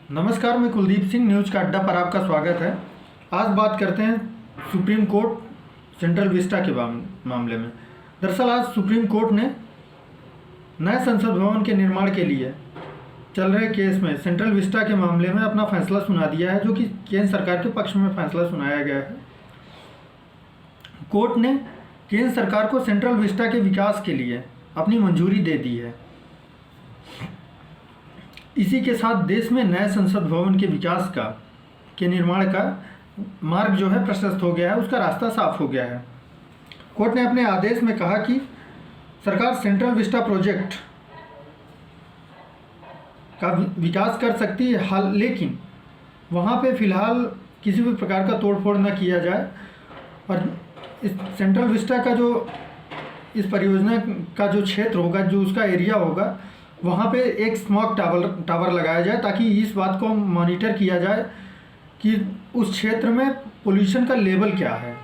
नमस्कार, मैं कुलदीप सिंह, न्यूज़ का अड्डा पर आपका स्वागत है। आज बात करते हैं सुप्रीम कोर्ट सेंट्रल विस्टा के मामले में। दरअसल आज सुप्रीम कोर्ट ने नए संसद भवन के निर्माण के लिए चल रहे केस में सेंट्रल विस्टा के मामले में अपना फैसला सुना दिया है, जो कि केंद्र सरकार के पक्ष में फैसला सुनाया गया है। कोर्ट ने केंद्र सरकार को सेंट्रल विस्टा के विकास के लिए अपनी मंजूरी दे दी है। इसी के साथ देश में नए संसद भवन के विकास के निर्माण का मार्ग जो है प्रशस्त हो गया है, उसका रास्ता साफ हो गया है। कोर्ट ने अपने आदेश में कहा कि सरकार सेंट्रल विस्टा प्रोजेक्ट का विकास कर सकती है, लेकिन वहाँ पे फ़िलहाल किसी भी प्रकार का तोड़फोड़ न किया जाए। और इस सेंट्रल विस्टा का जो इस परियोजना का जो क्षेत्र होगा, जो उसका एरिया होगा, वहाँ पे एक स्मॉग टावर लगाया जाए, ताकि इस बात को मॉनिटर किया जाए कि उस क्षेत्र में पोल्यूशन का लेवल क्या है।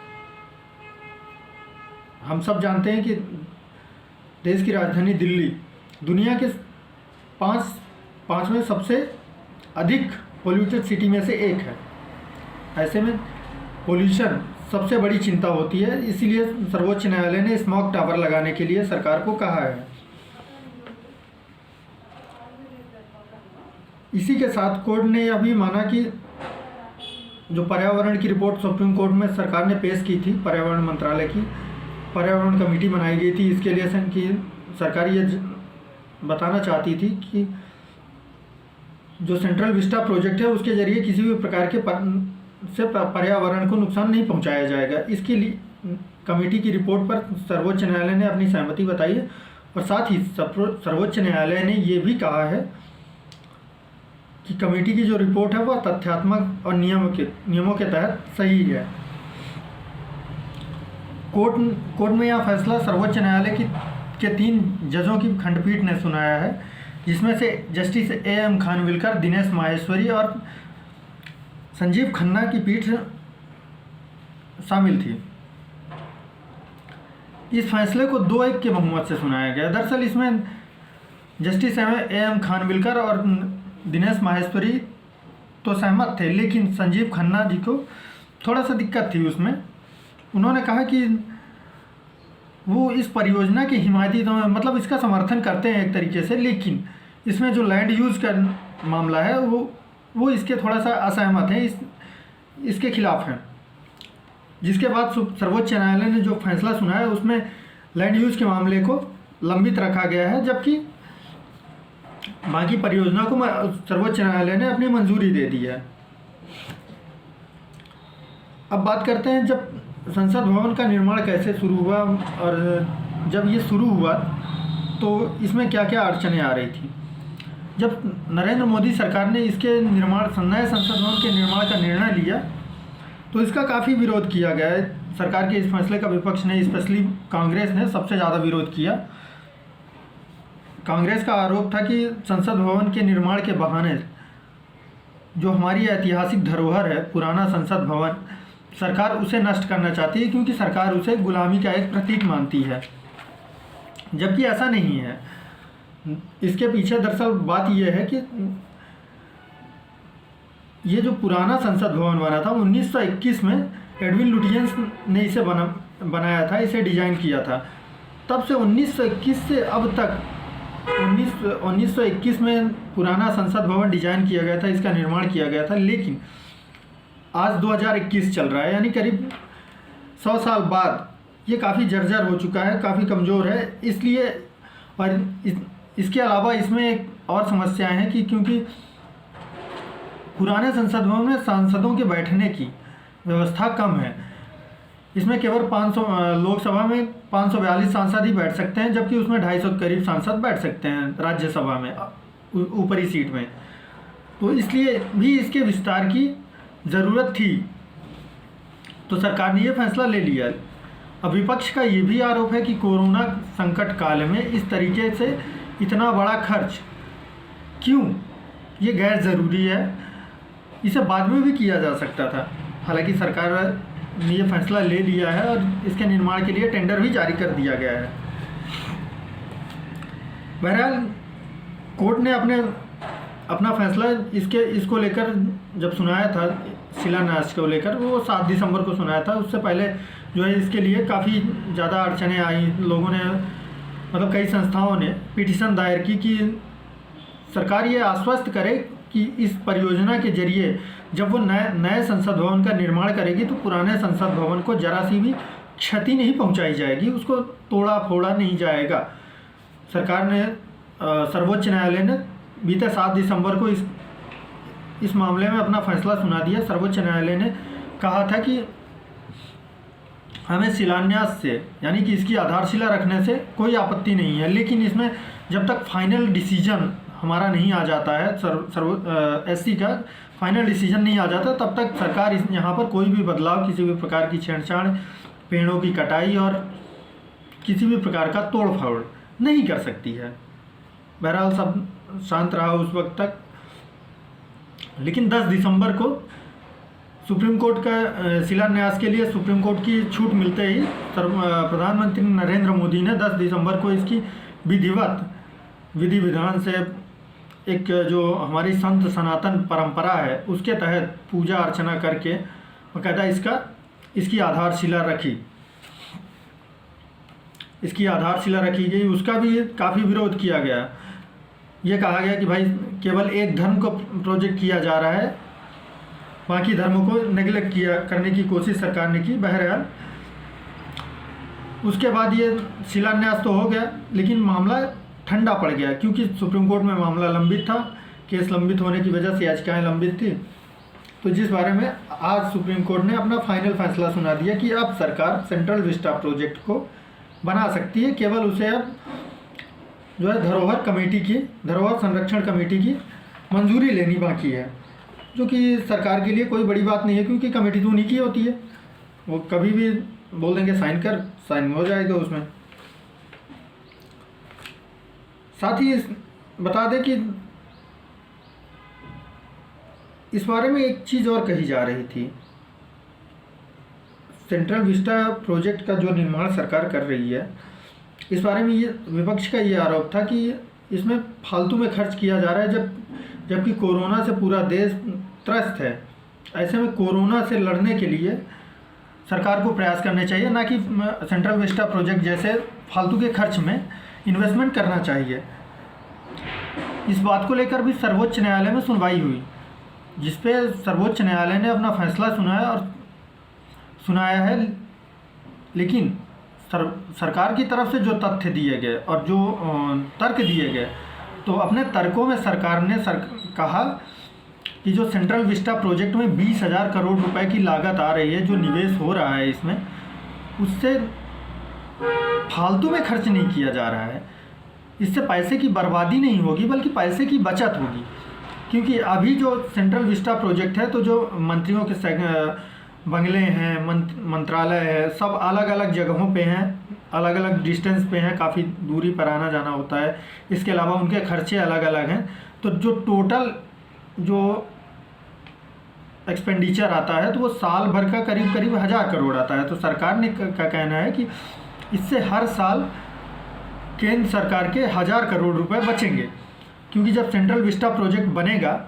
हम सब जानते हैं कि देश की राजधानी दिल्ली दुनिया के पाँचवें सबसे अधिक पोल्यूटेड सिटी में से एक है। ऐसे में पोल्यूशन सबसे बड़ी चिंता होती है, इसीलिए सर्वोच्च न्यायालय ने स्मॉग टावर लगाने के लिए सरकार को कहा है। इसी के साथ कोर्ट ने यह भी माना कि जो पर्यावरण की रिपोर्ट सुप्रीम कोर्ट में सरकार ने पेश की थी, पर्यावरण मंत्रालय की पर्यावरण कमेटी बनाई गई थी, इसके लिए कि सरकार ये बताना चाहती थी कि जो सेंट्रल विस्टा प्रोजेक्ट है उसके ज़रिए किसी भी प्रकार के पर्यावरण को नुकसान नहीं पहुंचाया जाएगा। इसके लिए कमेटी की रिपोर्ट पर सर्वोच्च न्यायालय ने अपनी सहमति बताई है। और साथ ही सर्वोच्च न्यायालय ने ये भी कहा है कि कमेटी की जो रिपोर्ट है वह तथ्यात्मक और नियमों के तहत सही है। कोर्ट में यह फैसला सर्वोच्च न्यायालय के 3 जजों की खंडपीठ ने सुनाया है, जिसमें से जस्टिस A.M. खानविलकर, दिनेश माहेश्वरी और संजीव खन्ना की पीठ शामिल थी। इस फैसले को 2-1 के बहुमत से सुनाया गया। दरअसल इसमें जस्टिस A.M. खानविलकर और दिनेश माहेश्वरी तो सहमत थे, लेकिन संजीव खन्ना जी को थोड़ा सा दिक्कत थी उसमें। उन्होंने कहा कि वो इस परियोजना के हिमायती तो मतलब इसका समर्थन करते हैं एक तरीके से, लेकिन इसमें जो लैंड यूज़ का मामला है वो इसके थोड़ा सा असहमत है, इसके खिलाफ हैं। जिसके बाद सर्वोच्च न्यायालय ने जो फैसला सुनाया उसमें लैंड यूज़ के मामले को लंबित रखा गया है, जबकि बाकी परियोजना को सर्वोच्च न्यायालय ने अपनी मंजूरी दे दी है। अब बात करते हैं जब संसद भवन का निर्माण कैसे शुरू हुआ, और जब ये शुरू हुआ तो इसमें क्या क्या अड़चनें आ रही थी। जब नरेंद्र मोदी सरकार ने इसके नए संसद भवन के निर्माण का निर्णय लिया तो इसका काफ़ी विरोध किया गया है। सरकार के इस फैसले का विपक्ष ने, स्पेशली कांग्रेस ने सबसे ज़्यादा विरोध किया। कांग्रेस का आरोप था कि संसद भवन के निर्माण के बहाने जो हमारी ऐतिहासिक धरोहर है, पुराना संसद भवन, सरकार उसे नष्ट करना चाहती है, क्योंकि सरकार उसे गुलामी का एक प्रतीक मानती है, जबकि ऐसा नहीं है। इसके पीछे दरअसल बात यह है कि ये जो पुराना संसद भवन बना था 1921 में एडविन लुटियंस ने इसे बनाया था, इसे डिज़ाइन किया था। तब से 1921 से अब तक 1921 में पुराना संसद भवन डिज़ाइन किया गया था, इसका निर्माण किया गया था, लेकिन आज 2021 चल रहा है, यानी करीब 100 साल बाद ये काफ़ी जर्जर हो चुका है, काफ़ी कमज़ोर है। इसलिए और इसके अलावा इसमें एक और समस्याएं हैं कि क्योंकि पुराने संसद भवन में सांसदों के बैठने की व्यवस्था कम है। इसमें केवल 500 लोकसभा में 542 सांसद ही बैठ सकते हैं, जबकि उसमें 250 के करीब सांसद बैठ सकते हैं राज्यसभा में, ऊपरी सीट में। तो इसलिए भी इसके विस्तार की ज़रूरत थी, तो सरकार ने ये फैसला ले लिया। अब विपक्ष का ये भी आरोप है कि कोरोना संकट काल में इस तरीके से इतना बड़ा खर्च क्यों, ये गैर ज़रूरी है, इसे बाद में भी किया जा सकता था। हालांकि सरकार ने ये फैसला ले लिया है और इसके निर्माण के लिए टेंडर भी जारी कर दिया गया है। बहरहाल कोर्ट ने अपने अपना फैसला इसको लेकर जब सुनाया था, शिलान्यास को लेकर, वो 7 दिसंबर को सुनाया था। उससे पहले जो है इसके लिए काफ़ी ज़्यादा अड़चनें आई। लोगों ने, मतलब कई संस्थाओं ने पिटीशन दायर की कि सरकार ये आश्वस्त करे कि इस परियोजना के जरिए जब वो नए संसद भवन का निर्माण करेगी तो पुराने संसद भवन को जरा सी भी क्षति नहीं पहुंचाई जाएगी, उसको तोड़ा फोड़ा नहीं जाएगा। सरकार ने, सर्वोच्च न्यायालय ने बीते 7 दिसंबर को इस मामले में अपना फैसला सुना दिया। सर्वोच्च न्यायालय ने कहा था कि हमें शिलान्यास से, यानी कि इसकी आधारशिला रखने से कोई आपत्ति नहीं है, लेकिन इसमें जब तक फाइनल डिसीजन हमारा नहीं आ जाता है, एससी का फाइनल डिसीजन नहीं आ जाता, तब तक सरकार यहाँ पर कोई भी बदलाव, किसी भी प्रकार की छेड़छाड़, पेड़ों की कटाई और किसी भी प्रकार का तोड़ फोड़ नहीं कर सकती है। बहरहाल सब शांत रहा उस वक्त तक। लेकिन 10 दिसंबर को सुप्रीम कोर्ट का शिलान्यास के लिए सुप्रीम कोर्ट की छूट मिलते ही प्रधानमंत्री नरेंद्र मोदी ने 10 दिसंबर को इसकी विधि विधान से, एक जो हमारी संत सनातन परंपरा है उसके तहत पूजा अर्चना करके बाकायदा इसकी आधारशिला रखी गई। उसका भी काफ़ी विरोध किया गया। ये कहा गया कि भाई केवल एक धर्म को प्रोजेक्ट किया जा रहा है, बाकी धर्मों को नेगलेक्ट करने की कोशिश सरकार ने की। बहरहाल उसके बाद ये शिलान्यास तो हो गया, लेकिन मामला ठंडा पड़ गया क्योंकि सुप्रीम कोर्ट में मामला लंबित था। केस लंबित होने की वजह से याचिकाएं लंबित थी, तो जिस बारे में आज सुप्रीम कोर्ट ने अपना फाइनल फैसला सुना दिया कि अब सरकार सेंट्रल विस्टा प्रोजेक्ट को बना सकती है। केवल उसे अब जो है धरोहर संरक्षण कमेटी की मंजूरी लेनी बाकी है, जो कि सरकार के लिए कोई बड़ी बात नहीं है क्योंकि कमेटी तो उन्हीं की होती है। वो कभी भी बोल देंगे साइन हो जाएगा उसमें। साथ ही बता दें कि इस बारे में एक चीज़ और कही जा रही थी। सेंट्रल विस्टा प्रोजेक्ट का जो निर्माण सरकार कर रही है, इस बारे में ये विपक्ष का ये आरोप था कि इसमें फालतू में खर्च किया जा रहा है, जबकि कोरोना से पूरा देश त्रस्त है। ऐसे में कोरोना से लड़ने के लिए सरकार को प्रयास करने चाहिए, ना कि सेंट्रल विस्टा प्रोजेक्ट जैसे फालतू के खर्च में इन्वेस्टमेंट करना चाहिए। इस बात को लेकर भी सर्वोच्च न्यायालय में सुनवाई हुई, जिसपे सर्वोच्च न्यायालय ने अपना फैसला सुनाया है। लेकिन सरकार की तरफ से जो तथ्य दिए गए और जो तर्क दिए गए, तो अपने तर्कों में सरकार ने कहा कि जो सेंट्रल विस्टा प्रोजेक्ट में 20,000 करोड़ रुपए की लागत आ रही है, जो निवेश हो रहा है इसमें, उससे फालतू में खर्च नहीं किया जा रहा है। इससे पैसे की बर्बादी नहीं होगी बल्कि पैसे की बचत होगी। क्योंकि अभी जो सेंट्रल विस्टा प्रोजेक्ट है, तो जो मंत्रियों के बंगले हैं, मंत्रालय है, सब अलग अलग जगहों पे हैं, अलग अलग डिस्टेंस पे हैं, काफ़ी दूरी पर आना जाना होता है। इसके अलावा उनके खर्चे अलग अलग हैं। तो जो टोटल जो एक्सपेंडिचर आता है, तो वो साल भर का करीब 1,000 करोड़ आता है। तो सरकार ने का कहना है कि इससे हर साल केंद्र सरकार के 1,000 करोड़ रुपए बचेंगे, क्योंकि जब सेंट्रल विस्टा प्रोजेक्ट बनेगा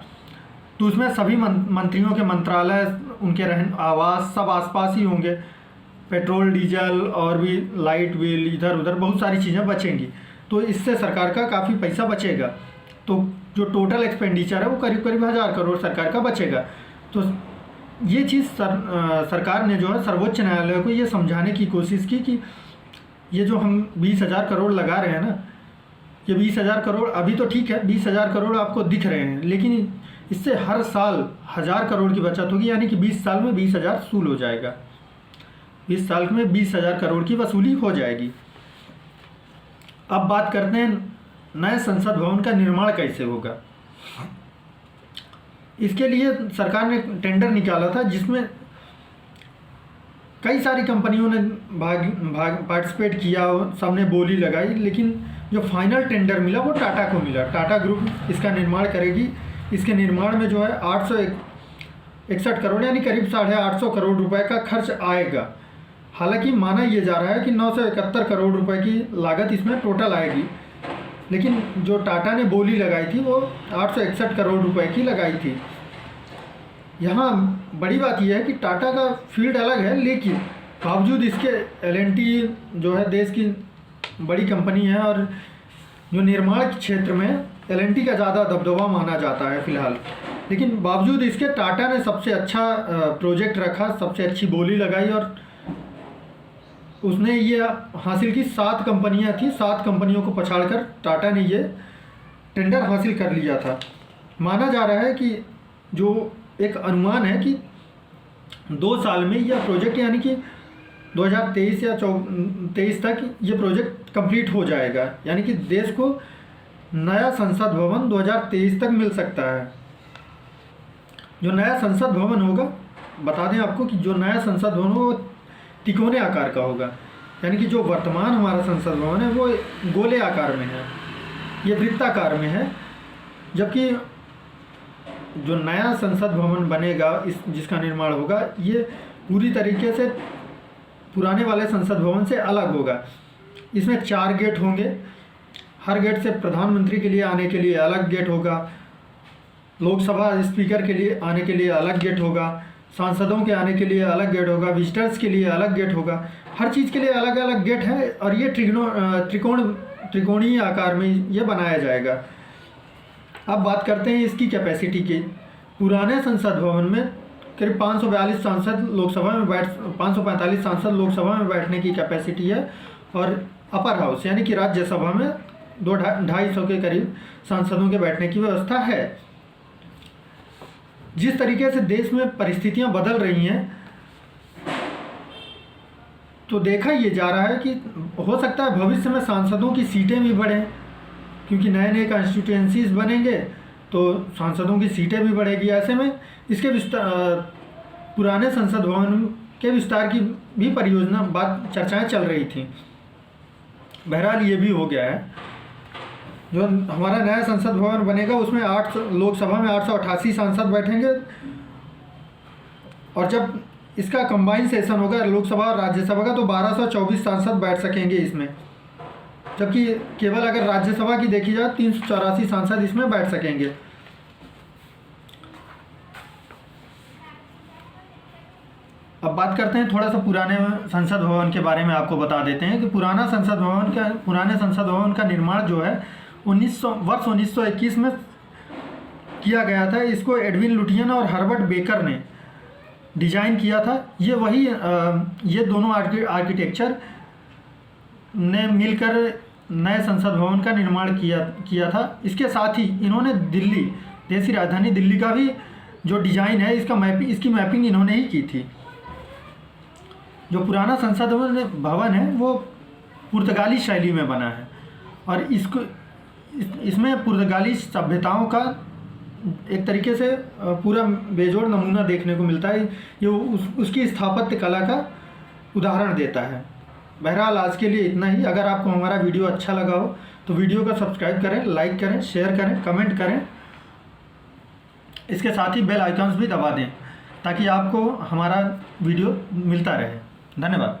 तो उसमें सभी मंत्रियों के मंत्रालय, उनके आवास सब आसपास ही होंगे। पेट्रोल, डीजल और भी लाइट बिल, इधर उधर बहुत सारी चीज़ें बचेंगी। तो इससे सरकार का काफ़ी पैसा बचेगा। तो जो टोटल एक्सपेंडिचर है वो करीब 1,000 करोड़ सरकार का बचेगा। तो ये चीज़ सरकार ने जो है सर्वोच्च न्यायालय को ये समझाने की कोशिश की कि ये जो हम 20,000 करोड़ लगा रहे हैं ना, ये 20,000 करोड़ अभी तो ठीक है, 20,000 करोड़ आपको दिख रहे हैं, लेकिन इससे हर साल 1,000 करोड़ की बचत होगी। यानी कि 20 साल में 20,000 वसूल हो जाएगा। 20 साल में 20,000 करोड़ की वसूली हो जाएगी। अब बात करते हैं नए संसद भवन का निर्माण कैसे होगा। इसके लिए सरकार ने टेंडर निकाला था, जिसमें कई सारी कंपनियों ने पार्टिसिपेट किया, सबने बोली लगाई, लेकिन जो फाइनल टेंडर मिला वो टाटा को मिला। टाटा ग्रुप इसका निर्माण करेगी। इसके निर्माण में जो है 861 करोड़ यानी करीब 850 करोड़ रुपए का खर्च आएगा। हालांकि माना यह जा रहा है कि 971 करोड़ रुपए की लागत इसमें टोटल आएगी, लेकिन जो टाटा ने बोली लगाई थी वो 861 करोड़ रुपए की लगाई थी। यहाँ बड़ी बात यह है कि टाटा का फील्ड अलग है, लेकिन बावजूद इसके एल&टी जो है देश की बड़ी कंपनी है और जो निर्माण के क्षेत्र में एल&टी का ज़्यादा दबदबा माना जाता है फ़िलहाल। लेकिन बावजूद इसके टाटा ने सबसे अच्छा प्रोजेक्ट रखा, सबसे अच्छी बोली लगाई और उसने ये हासिल की। 7 कंपनियां थी, 7 कंपनियों को पछाड़कर टाटा ने ये टेंडर हासिल कर लिया था। माना जा रहा है कि जो एक अनुमान है कि 2 साल में यह प्रोजेक्ट यानी कि 2023 या 23 तक ये प्रोजेक्ट कंप्लीट हो जाएगा, यानी कि देश को नया संसद भवन 2023 तक मिल सकता है। जो नया संसद भवन होगा, बता दें आपको कि जो नया संसद भवन वो तिकोने आकार का होगा, यानी कि जो वर्तमान हमारा संसद भवन है वो गोले आकार में है, ये वृत्ताकार में है। जबकि जो नया संसद भवन बनेगा, जिसका निर्माण होगा, ये पूरी तरीके से पुराने वाले संसद भवन से अलग होगा। इसमें 4 गेट होंगे, हर गेट से प्रधानमंत्री के लिए आने के लिए अलग गेट होगा, लोकसभा स्पीकर के लिए आने के लिए अलग गेट होगा, सांसदों के आने के लिए अलग गेट होगा, विजिटर्स के लिए अलग गेट होगा। हर चीज़ के लिए अलग अलग गेट है और ये त्रिकोणीय आकार में ये बनाया जाएगा। अब बात करते हैं इसकी कैपेसिटी की। पुराने संसद भवन में करीब 545 सांसद लोकसभा में बैठने की कैपेसिटी है और अपर हाउस यानी कि राज्यसभा में 250 के करीब सांसदों के बैठने की व्यवस्था है। जिस तरीके से देश में परिस्थितियां बदल रही हैं, तो देखा ये जा रहा है कि हो सकता है भविष्य में सांसदों की सीटें भी बढ़ें, क्योंकि नए नए कॉन्स्टिट्यूएंसीज बनेंगे तो सांसदों की सीटें भी बढ़ेगी। ऐसे में इसके पुराने संसद भवन के विस्तार की भी परियोजना चर्चाएं चल रही थी। बहरहाल ये भी हो गया है। जो हमारा नया संसद भवन बनेगा उसमें लोकसभा में 888 सांसद बैठेंगे और जब इसका कंबाइन सेशन होगा लोकसभा और राज्यसभा का तो 1224 सांसद बैठ सकेंगे इसमें। जबकि केवल अगर राज्यसभा की देखी जाए 384 सांसद इसमें बैठ सकेंगे। अब बात करते हैं थोड़ा सा पुराने संसद भवन के बारे में। आपको बता देते हैं कि पुराने संसद भवन का निर्माण जो है वर्ष 1921 में किया गया था। इसको एडविन लुटियन और हर्बर्ट बेकर ने डिजाइन किया था। ये दोनों आर्किटेक्चर ने मिलकर नए संसद भवन का निर्माण किया था। इसके साथ ही इन्होंने देश की राजधानी दिल्ली का भी जो डिज़ाइन है इसकी मैपिंग इन्होंने ही की थी। जो पुराना संसद भवन है वो पुर्तगाली शैली में बना है और इसमें पुर्तगाली सभ्यताओं का एक तरीके से पूरा बेजोड़ नमूना देखने को मिलता है। ये उसकी स्थापत्य कला का उदाहरण देता है। बहरहाल आज के लिए इतना ही। अगर आपको हमारा वीडियो अच्छा लगा हो तो वीडियो को सब्सक्राइब करें, लाइक करें, शेयर करें, कमेंट करें। इसके साथ ही बेल आइकन्स भी दबा दें ताकि आपको हमारा वीडियो मिलता रहे। धन्यवाद।